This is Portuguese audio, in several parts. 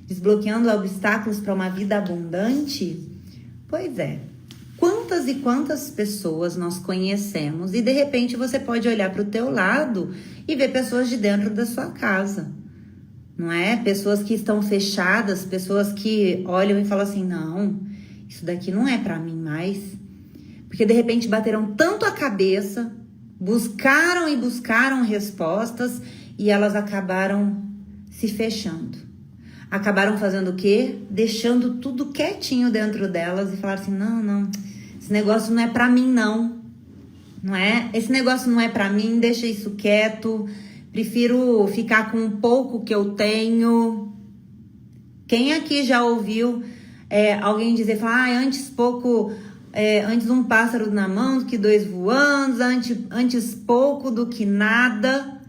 desbloqueando obstáculos para uma vida abundante? Pois é. Quantas e quantas pessoas nós conhecemos e de repente você pode olhar para o teu lado e ver pessoas de dentro da sua casa, não é? Pessoas que estão fechadas, pessoas que olham e falam assim, não, isso daqui não é para mim mais. Porque de repente bateram tanto a cabeça, buscaram e buscaram respostas e elas acabaram se fechando. Acabaram fazendo o quê? Deixando tudo quietinho dentro delas e falaram assim, não, esse negócio não é pra mim não é? Esse negócio não é pra mim, deixa isso quieto, prefiro ficar com um pouco que eu tenho. Quem aqui já ouviu alguém dizer, falar, antes um pássaro na mão do que dois voando, antes pouco do que nada.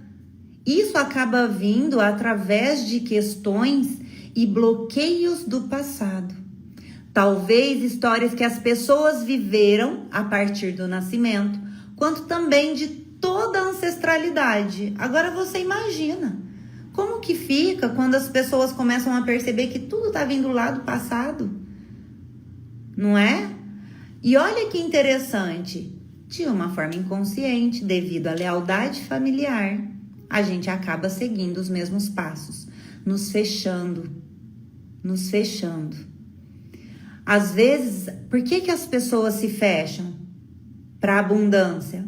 Isso acaba vindo através de questões e bloqueios do passado. Talvez histórias que as pessoas viveram a partir do nascimento, quanto também de toda a ancestralidade. Agora você imagina, como que fica quando as pessoas começam a perceber que tudo está vindo lá do passado? Não é? E olha que interessante, de uma forma inconsciente, devido à lealdade familiar, a gente acaba seguindo os mesmos passos, nos fechando. Às vezes, por que as pessoas se fecham para abundância?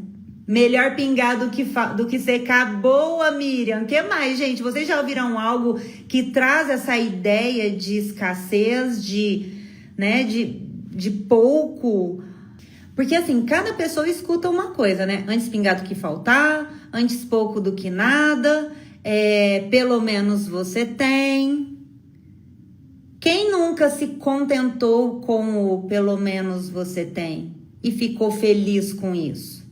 Melhor pingar do que secar. Boa, Miriam. O que mais, gente? Vocês já ouviram algo que traz essa ideia de escassez, de pouco? Porque assim, cada pessoa escuta uma coisa, né? Antes pingar do que faltar, antes pouco do que nada, pelo menos você tem. Quem nunca se contentou com o pelo menos você tem e ficou feliz com isso?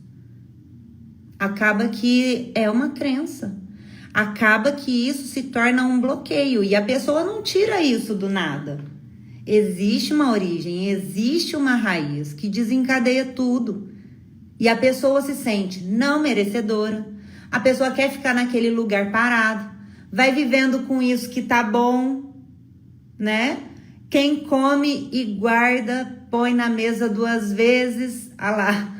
Acaba que é uma crença. Acaba que isso se torna um bloqueio e a pessoa não tira isso do nada. Existe uma origem, existe uma raiz que desencadeia tudo. E a pessoa se sente não merecedora. A pessoa quer ficar naquele lugar parado. Vai vivendo com isso que tá bom, né? Quem come e guarda, põe na mesa 2 vezes. Ah lá.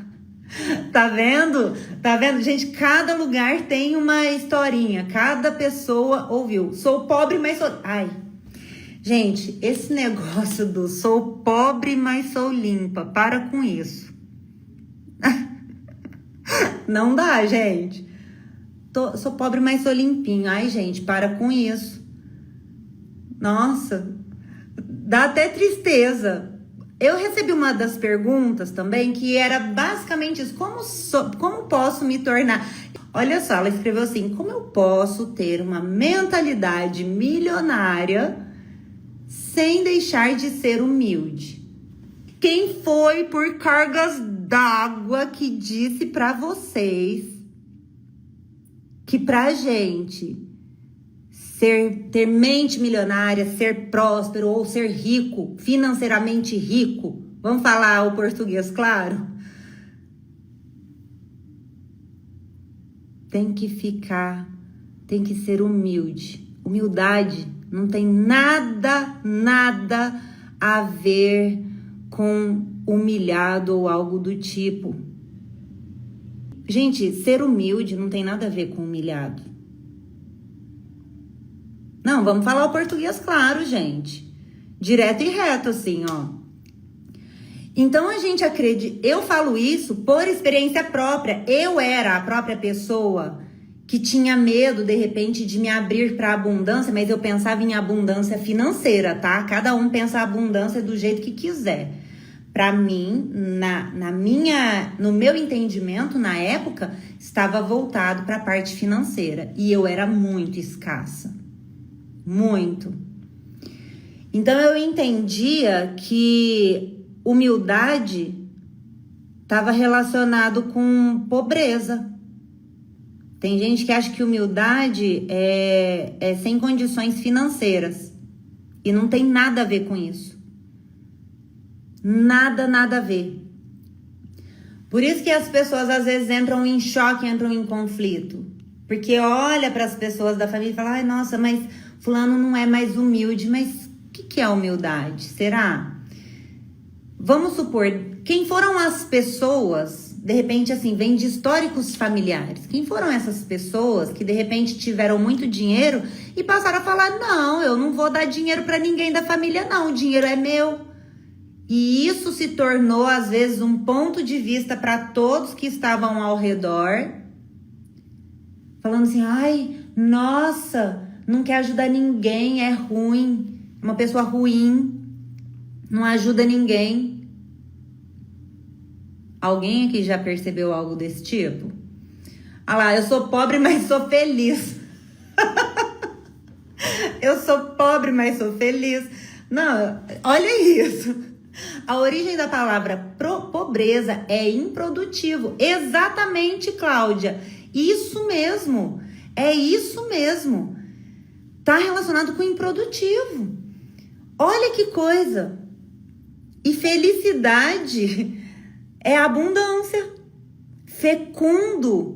Tá vendo? Tá vendo? Gente, cada lugar tem uma historinha. Cada pessoa ouviu. Sou pobre, mas sou... Ai... Gente, esse negócio do sou pobre, mas sou limpa, para com isso. Não dá, gente. Sou pobre, mas sou limpinho. Ai, gente, para com isso. Nossa, dá até tristeza. Eu recebi uma das perguntas também, que era basicamente isso. Como posso me tornar... Olha só, ela escreveu assim, como eu posso ter uma mentalidade milionária sem deixar de ser humilde? Quem foi por cargas d'água que disse pra vocês que pra gente ter mente milionária, ser próspero ou ser rico, financeiramente rico, vamos falar o português claro? Tem que ser humilde. Humildade não tem nada a ver com humilhado ou algo do tipo. Gente, ser humilde não tem nada a ver com humilhado. Não, vamos falar o português claro, gente. Direto e reto, assim, ó. Então, a gente acredita... Eu falo isso por experiência própria. Eu era a própria pessoa que tinha medo, de repente, de me abrir para abundância, mas eu pensava em abundância financeira, tá? Cada um pensa a abundância do jeito que quiser. Para mim, no meu entendimento, na época, estava voltado para a parte financeira. E eu era muito escassa. Muito. Então, eu entendia que humildade estava relacionado com pobreza. Tem gente que acha que humildade é sem condições financeiras. E não tem nada a ver com isso. Nada a ver. Por isso que as pessoas às vezes entram em choque, entram em conflito. Porque olha para as pessoas da família e fala, ai, nossa, mas fulano não é mais humilde, mas o que é humildade? Será? Vamos supor, quem foram as pessoas, de repente assim, vem de históricos familiares, quem foram essas pessoas que de repente tiveram muito dinheiro e passaram a falar, não, eu não vou dar dinheiro para ninguém da família não, o dinheiro é meu. E isso se tornou, às vezes, um ponto de vista para todos que estavam ao redor, falando assim, ai, nossa, não quer ajudar ninguém, é ruim, uma pessoa ruim, não ajuda ninguém. Alguém aqui já percebeu algo desse tipo? Ah lá, eu sou pobre, mas sou feliz. Eu sou pobre, mas sou feliz. Não, olha isso. A origem da palavra pobreza é improdutivo. Exatamente, Cláudia. Isso mesmo. É isso mesmo. Tá relacionado com improdutivo. Olha que coisa. E felicidade é abundância. Fecundo.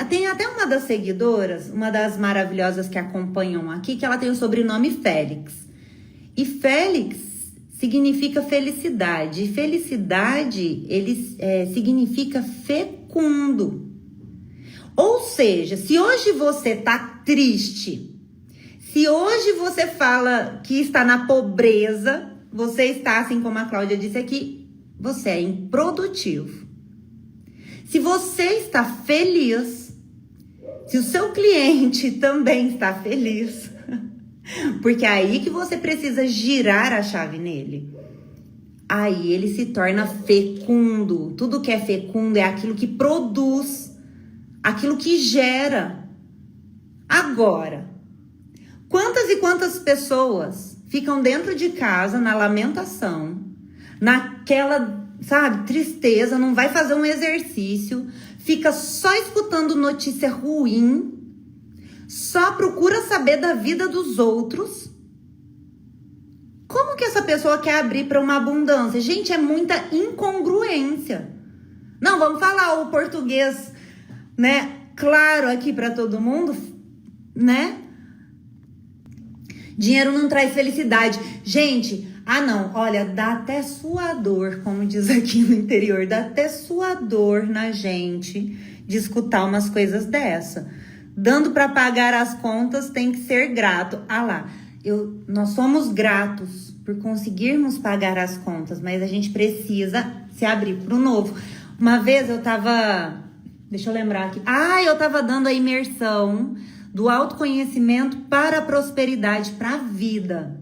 Tem até uma das seguidoras, uma das maravilhosas que acompanham aqui, que ela tem o sobrenome Félix. E Félix significa felicidade. E felicidade, significa fecundo. Ou seja, se hoje você tá triste, se hoje você fala que está na pobreza, você está, assim como a Cláudia disse aqui, você é improdutivo. Se você está feliz, se o seu cliente também está feliz, porque é aí que você precisa girar a chave nele. Aí ele se torna fecundo. Tudo que é fecundo é aquilo que produz, aquilo que gera. Agora, quantas e quantas pessoas ficam dentro de casa na lamentação, naquela, sabe, tristeza, não vai fazer um exercício, fica só escutando notícia ruim, só procura saber da vida dos outros. Como que essa pessoa quer abrir para uma abundância? Gente, é muita incongruência. Não, vamos falar o português, né? Claro aqui para todo mundo, né? Dinheiro não traz felicidade. Gente, não, olha, dá até suador, como diz aqui no interior, dá até suador na gente de escutar umas coisas dessa. Dando para pagar as contas, tem que ser grato. Nós somos gratos por conseguirmos pagar as contas, mas a gente precisa se abrir para o novo. Uma vez eu tava, deixa eu lembrar aqui. Eu tava dando a imersão do autoconhecimento para a prosperidade, para a vida.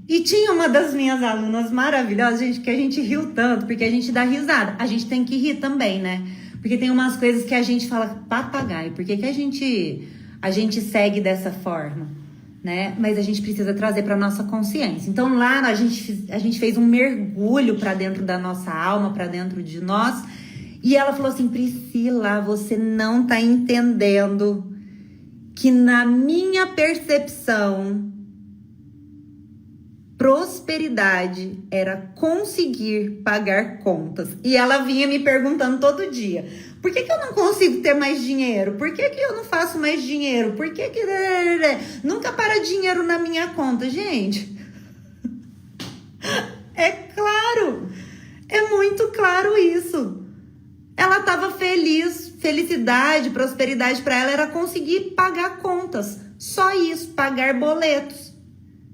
E tinha uma das minhas alunas maravilhosas, gente, que a gente riu tanto, porque a gente dá risada. A gente tem que rir também, né? Porque tem umas coisas que a gente fala, papagaio, por que a gente segue dessa forma, né? Mas a gente precisa trazer para nossa consciência. Então lá a gente fez um mergulho para dentro da nossa alma, para dentro de nós. E ela falou assim, Priscila, você não tá entendendo que na minha percepção, prosperidade era conseguir pagar contas. E ela vinha me perguntando todo dia, por que eu não consigo ter mais dinheiro? Por que eu não faço mais dinheiro? Por que nunca para dinheiro na minha conta? Gente, é claro, é muito claro isso. Ela estava feliz, felicidade, prosperidade para ela era conseguir pagar contas. Só isso, pagar boletos.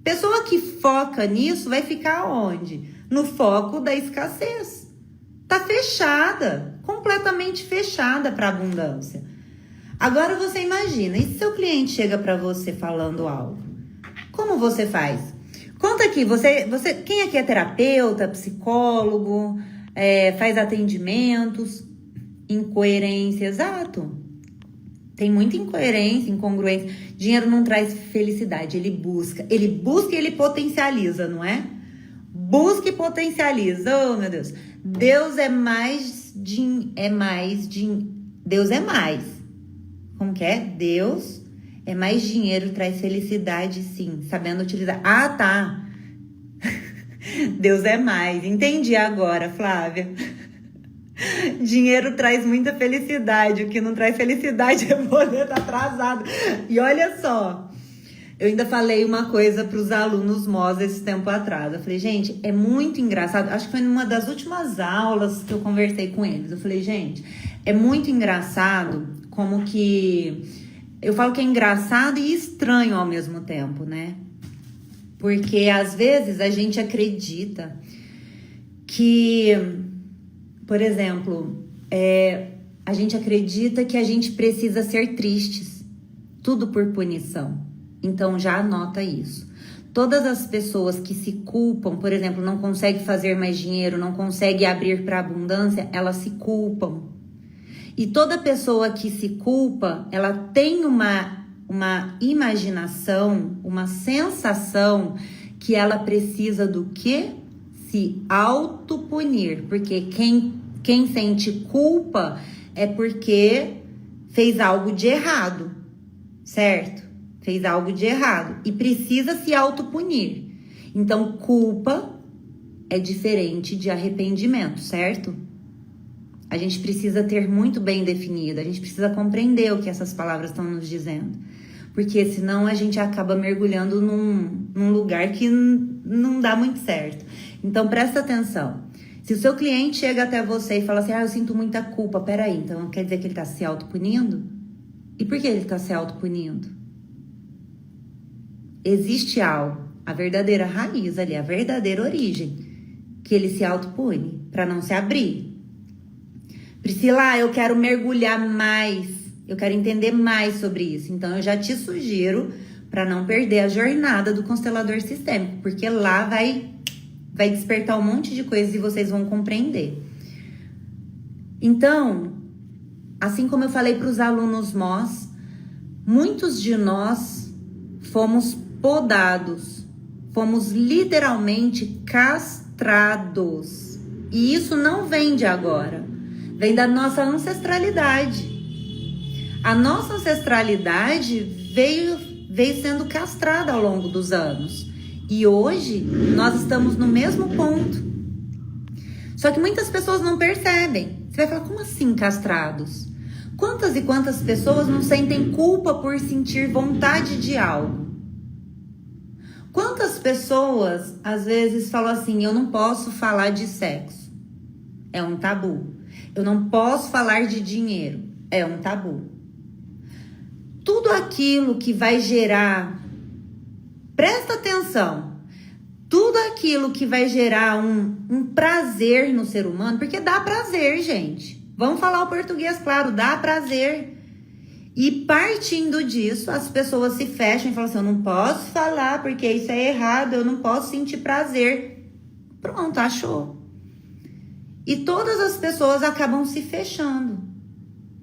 Pessoa que foca nisso vai ficar onde? No foco da escassez. Tá fechada, completamente fechada para abundância. Agora você imagina, e se seu cliente chega para você falando algo? Como você faz? Conta aqui, quem aqui é terapeuta, psicólogo, faz atendimentos? Incoerência, exato. Tem muita incoerência, incongruência. Dinheiro não traz felicidade, ele busca e ele potencializa, não é? Busca e potencializa. Oh, meu Deus. Deus é mais. Deus é mais. Como que é? Deus é mais dinheiro, traz felicidade, sim. Sabendo utilizar. Deus é mais. Entendi agora, Flávia. Dinheiro traz muita felicidade. O que não traz felicidade é boleto atrasado. E olha só, eu ainda falei uma coisa para os alunos MOS esse tempo atrás. Eu falei, gente, é muito engraçado. Acho que foi numa das últimas aulas que eu conversei com eles. Eu falei, gente, é muito engraçado como que... Eu falo que é engraçado e estranho ao mesmo tempo, né? Porque às vezes a gente acredita que, por exemplo, a gente acredita que a gente precisa ser tristes, tudo por punição. Então já anota isso. Todas as pessoas que se culpam, por exemplo, não conseguem fazer mais dinheiro, não conseguem abrir para abundância, elas se culpam. E toda pessoa que se culpa, ela tem uma imaginação, uma sensação que ela precisa do quê? Se autopunir. Porque quem sente culpa é porque fez algo de errado, certo? Fez algo de errado e precisa se autopunir. Então, culpa é diferente de arrependimento, certo? A gente precisa ter muito bem definido, a gente precisa compreender o que essas palavras estão nos dizendo. Porque senão a gente acaba mergulhando num lugar que não dá muito certo. Então presta atenção. Se o seu cliente chega até você e fala assim, eu sinto muita culpa, peraí, então quer dizer que ele está se autopunindo? E por que ele está se autopunindo? Existe algo, a verdadeira raiz ali, a verdadeira origem, que ele se autopune para não se abrir. Priscila, eu quero mergulhar mais, eu quero entender mais sobre isso. Então, eu já te sugiro para não perder a jornada do constelador sistêmico, porque lá vai despertar um monte de coisas e vocês vão compreender. Então, assim como eu falei para os alunos MOS, muitos de nós fomos podados, fomos literalmente castrados. E isso não vem de agora. Vem da nossa ancestralidade. A nossa ancestralidade veio sendo castrada ao longo dos anos. E hoje nós estamos no mesmo ponto. Só que muitas pessoas não percebem. Você vai falar, como assim castrados? Quantas e quantas pessoas não sentem culpa por sentir vontade de algo? Quantas pessoas às vezes falam assim, eu não posso falar de sexo. É um tabu. Eu não posso falar de dinheiro. É um tabu. Tudo aquilo que vai gerar... Presta atenção. Tudo aquilo que vai gerar um prazer no ser humano. Porque dá prazer, gente. Vamos falar o português claro. Dá prazer. E partindo disso, as pessoas se fecham e falam assim, eu não posso falar porque isso é errado. Eu não posso sentir prazer. Pronto, achou. E todas as pessoas acabam se fechando.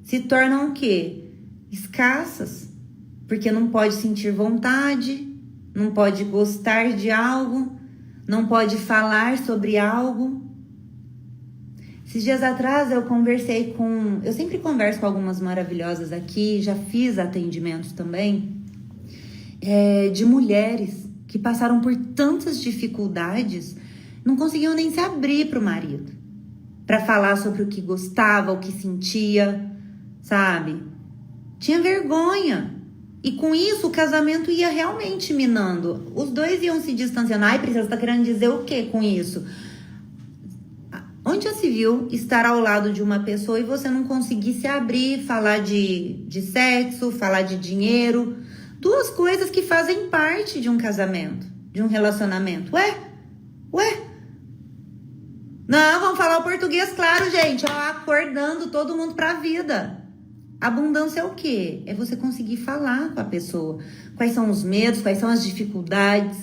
Se tornam o quê? Escassas. Porque não pode sentir vontade, não pode gostar de algo, não pode falar sobre algo. Esses dias atrás eu conversei com... Eu sempre converso com algumas maravilhosas aqui, já fiz atendimentos também, de mulheres que passaram por tantas dificuldades, não conseguiam nem se abrir para o marido. Para falar sobre o que gostava, o que sentia, sabe? Tinha vergonha. E com isso o casamento ia realmente minando. Os dois iam se distanciando. Ai, Priscila, você tá querendo dizer o que com isso? Onde já se viu estar ao lado de uma pessoa e você não conseguir se abrir, falar de sexo, falar de dinheiro? Duas coisas que fazem parte de um casamento, de um relacionamento. Ué? Não, vamos falar o português claro, gente. Ó, acordando todo mundo pra vida. Abundância é o quê? É você conseguir falar com a pessoa. Quais são os medos, quais são as dificuldades.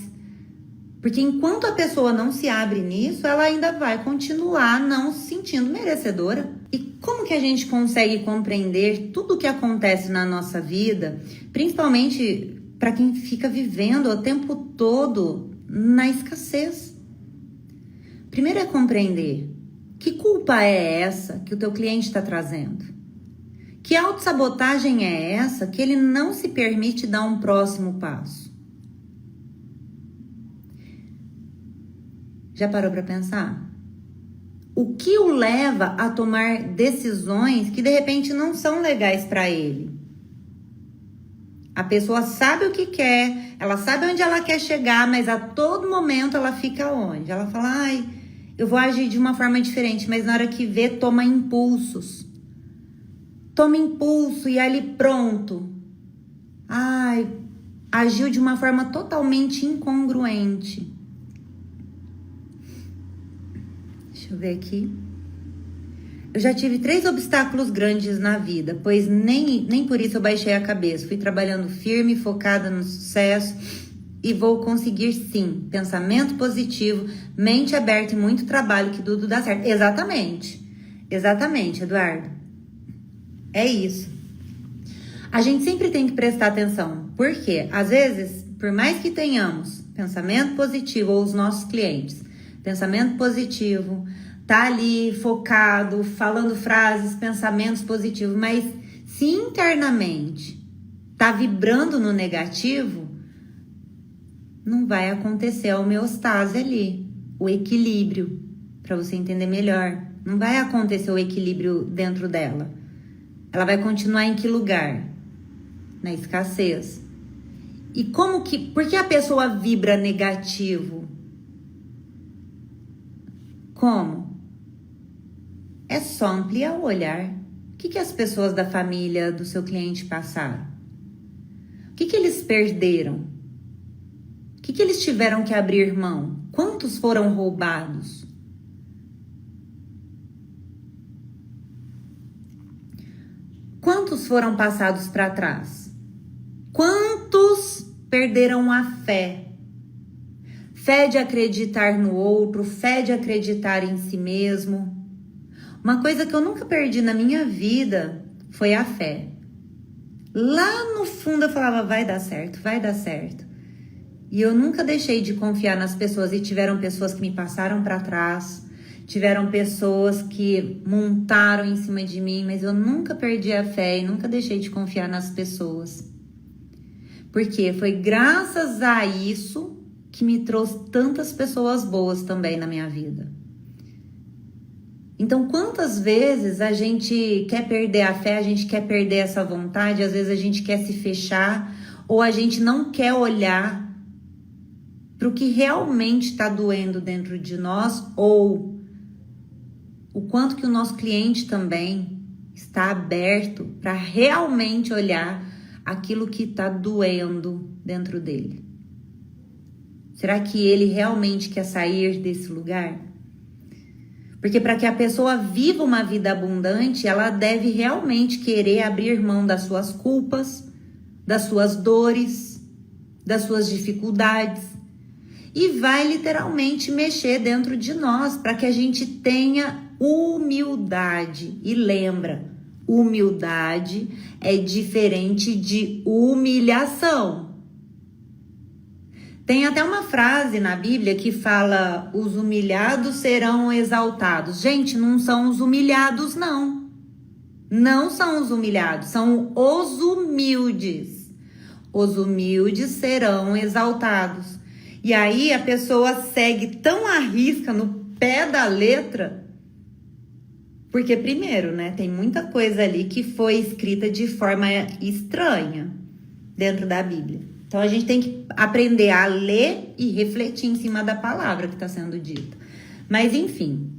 Porque enquanto a pessoa não se abre nisso, ela ainda vai continuar não se sentindo merecedora. E como que a gente consegue compreender tudo o que acontece na nossa vida, principalmente para quem fica vivendo o tempo todo na escassez? Primeiro é compreender que culpa é essa que o teu cliente está trazendo. Que autossabotagem é essa que ele não se permite dar um próximo passo? Já parou para pensar? o que o leva a tomar decisões que de repente não são legais para ele. A pessoa sabe o que quer, ela sabe onde ela quer chegar, mas a todo momento ela fica onde? Ela fala, ai, eu vou agir de uma forma diferente, mas na hora que vê, toma impulsos. Toma impulso e ali pronto. Ai, agiu de uma forma totalmente incongruente. Deixa eu ver aqui. Eu já tive 3 obstáculos grandes na vida, pois nem por isso eu baixei a cabeça. Fui trabalhando firme, focada no sucesso e vou conseguir sim. Pensamento positivo, mente aberta e muito trabalho que tudo dá certo. Exatamente. Exatamente, Eduardo. É isso. A gente sempre tem que prestar atenção. Por quê? Às vezes, por mais que tenhamos pensamento positivo, ou os nossos clientes, pensamento positivo, tá ali focado, falando frases, pensamentos positivos, mas se internamente tá vibrando no negativo, não vai acontecer a homeostase ali, o equilíbrio, para você entender melhor. Não vai acontecer o equilíbrio dentro dela. Ela vai continuar em que lugar? Na escassez. E por que a pessoa vibra negativo? Como? É só ampliar o olhar. O que as pessoas da família do seu cliente passaram? O que eles perderam? O que eles tiveram que abrir mão? Quantos foram roubados? Quantos foram passados para trás? Quantos perderam a fé? Fé de acreditar no outro, fé de acreditar em si mesmo. Uma coisa que eu nunca perdi na minha vida foi a fé. Lá no fundo eu falava, vai dar certo, vai dar certo. E eu nunca deixei de confiar nas pessoas. E tiveram pessoas que me passaram para trás, tiveram pessoas que montaram em cima de mim, mas eu nunca perdi a fé e nunca deixei de confiar nas pessoas. Porque foi graças a isso que me trouxe tantas pessoas boas também na minha vida. Então, quantas vezes a gente quer perder a fé, a gente quer perder essa vontade, às vezes a gente quer se fechar, ou a gente não quer olhar para o que realmente está doendo dentro de nós, ou o quanto que o nosso cliente também está aberto para realmente olhar aquilo que está doendo dentro dele. Será que ele realmente quer sair desse lugar? Porque para que a pessoa viva uma vida abundante, ela deve realmente querer abrir mão das suas culpas, das suas dores, das suas dificuldades. E vai literalmente mexer dentro de nós para que a gente tenha humildade. E lembra, humildade é diferente de humilhação. Tem até uma frase na Bíblia que fala, os humilhados serão exaltados. Gente, não são os humilhados, não. Não são os humilhados, são os humildes. Os humildes serão exaltados. E aí a pessoa segue tão à risca no pé da letra, porque primeiro, né, tem muita coisa ali que foi escrita de forma estranha dentro da Bíblia. Então, a gente tem que aprender a ler e refletir em cima da palavra que está sendo dita. Mas, enfim.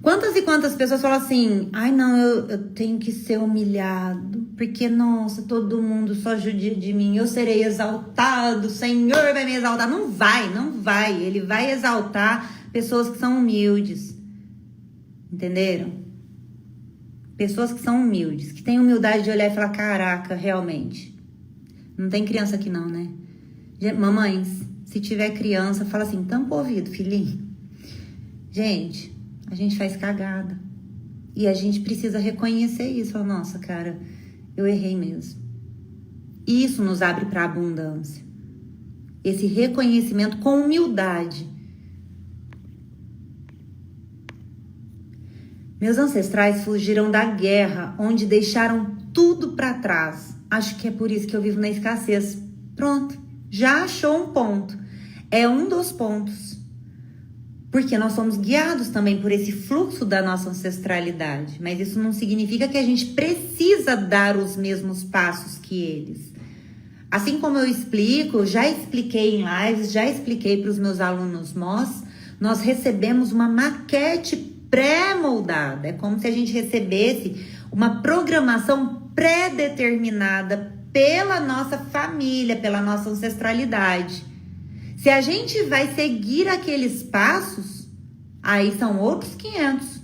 Quantas e quantas pessoas falam assim, ai, não, eu tenho que ser humilhado, porque, nossa, todo mundo só judia de mim, eu serei exaltado, o Senhor vai me exaltar. Não vai, não vai. Ele vai exaltar pessoas que são humildes. Entenderam? Pessoas que são humildes, que têm humildade de olhar e falar, caraca, realmente. Não tem criança aqui não, né? Mamães, se tiver criança, fala assim, tampa o ouvido, filhinho. Gente, a gente faz cagada. E a gente precisa reconhecer isso. Fala, nossa, cara, eu errei mesmo. Isso nos abre para a abundância. Esse reconhecimento com humildade. Meus ancestrais fugiram da guerra, onde deixaram tudo para trás. Acho que é por isso que eu vivo na Porque nós somos guiados também por esse fluxo da nossa ancestralidade. Mas isso não significa que a gente precisa dar os mesmos passos que eles. Assim como eu explico, já expliquei em lives, já expliquei para os meus alunos nós recebemos uma maquete pré-moldada. É como se a gente recebesse uma programação pré-determinada pela nossa família, pela nossa ancestralidade. Se a gente vai seguir aqueles passos, aí são outros 500.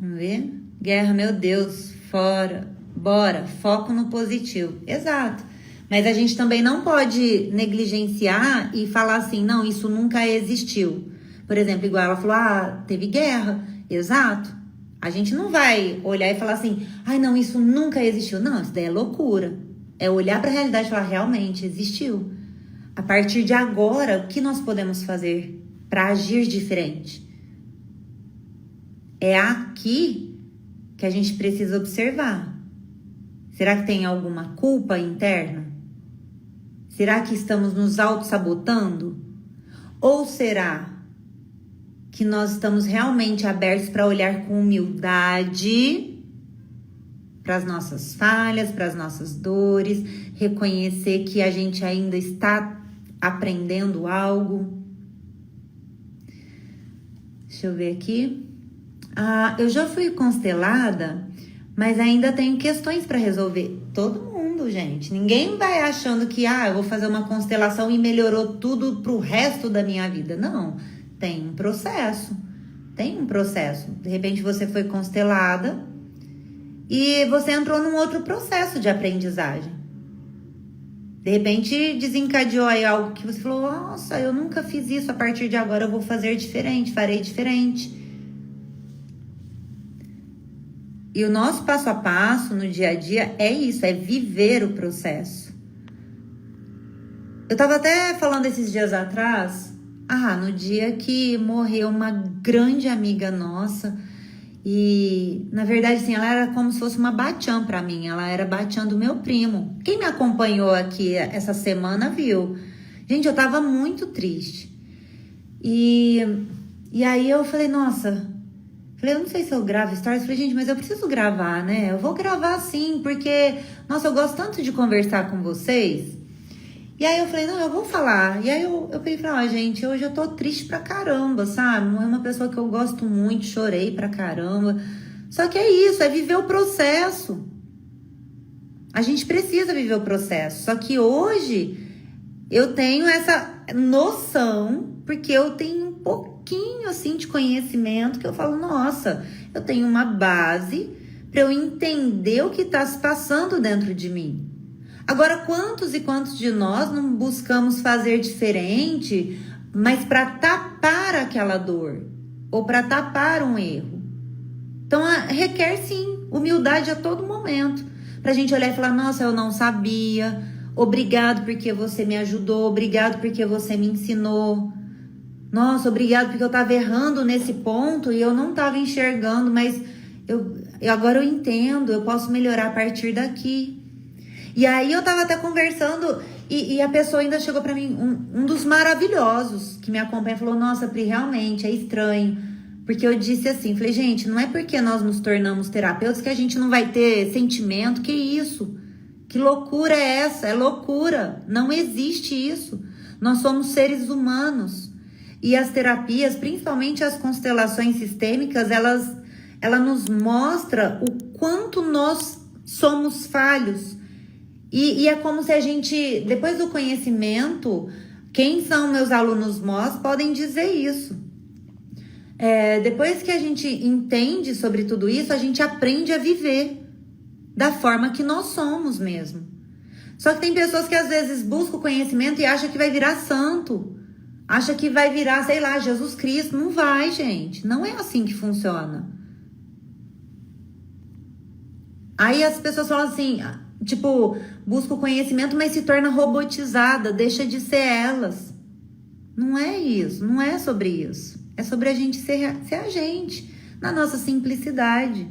Vamos ver? Guerra, meu Deus, fora, bora, foco no positivo. Exato. Mas a gente também não pode negligenciar e falar assim, não, isso nunca existiu. Por exemplo, igual ela falou, teve guerra. Exato. A gente não vai olhar e falar assim, ai não, isso nunca existiu. Não, isso daí é loucura. É olhar para a realidade e falar, realmente existiu. A partir de agora, o que nós podemos fazer para agir diferente? É aqui que a gente precisa observar. Será que tem alguma culpa interna? Será que estamos nos auto-sabotando? Ou será que nós estamos realmente abertos para olhar com humildade para as nossas falhas, para as nossas dores, reconhecer que a gente ainda está aprendendo algo? Deixa eu ver aqui. Eu já fui constelada, mas ainda tenho questões para resolver. Todo mundo, gente. Ninguém vai achando que, eu vou fazer uma constelação e melhorou tudo pro resto da minha vida. Não, tem um processo. Tem um processo. De repente você foi constelada e você entrou num outro processo de aprendizagem. De repente desencadeou aí algo que você falou, nossa, eu nunca fiz isso, a partir de agora eu vou fazer diferente, farei diferente. E o nosso passo a passo no dia a dia é isso, é viver o processo. Eu tava até falando esses dias atrás, no dia que morreu uma grande amiga nossa, e na verdade assim, ela era como se fosse uma batiã pra mim, ela era batiã do meu primo. Quem me acompanhou aqui essa semana viu. Gente, eu tava muito triste. E aí eu falei, eu não sei se eu gravo stories. Falei, gente, mas eu preciso gravar, né? Eu vou gravar sim, porque, nossa, eu gosto tanto de conversar com vocês. E aí eu falei, não, eu vou falar. E aí eu peguei e falei, gente, hoje eu tô triste pra caramba, sabe? Não é uma pessoa que eu gosto muito, chorei pra caramba. Só que é isso, é viver o processo. A gente precisa viver o processo. Só que hoje eu tenho essa noção, porque eu tenho um pouquinho assim de conhecimento, que eu falo, nossa, eu tenho uma base para eu entender o que está se passando dentro de mim. Agora, quantos e quantos de nós não buscamos fazer diferente, mas para tapar aquela dor ou para tapar um erro? Então, requer sim humildade a todo momento, para a gente olhar e falar, nossa, eu não sabia, obrigado porque você me ajudou, obrigado porque você me ensinou. Nossa, obrigado porque eu estava errando nesse ponto e eu não estava enxergando, mas agora eu entendo, eu posso melhorar a partir daqui. E aí eu estava até conversando e a pessoa ainda chegou para mim, um dos maravilhosos que me acompanha, falou, nossa, Pri, realmente é estranho. Porque eu disse assim, falei, gente, não é porque nós nos tornamos terapeutas que a gente não vai ter sentimento, que isso? Que loucura é essa? É loucura, não existe isso. Nós somos seres humanos. E as terapias, principalmente as constelações sistêmicas, ela nos mostra o quanto nós somos falhos. E é como se a gente, depois do conhecimento, quem são meus alunos podem dizer isso. Depois que a gente entende sobre tudo isso, a gente aprende a viver da forma que nós somos mesmo. Só que tem pessoas que às vezes buscam conhecimento e acham que vai virar santo. Acha que vai virar, sei lá, Jesus Cristo. Não vai, gente. Não é assim que funciona. Aí as pessoas falam assim, busca o conhecimento, mas se torna robotizada, deixa de ser elas. Não é isso, não é sobre isso. É sobre a gente ser a gente, na nossa simplicidade.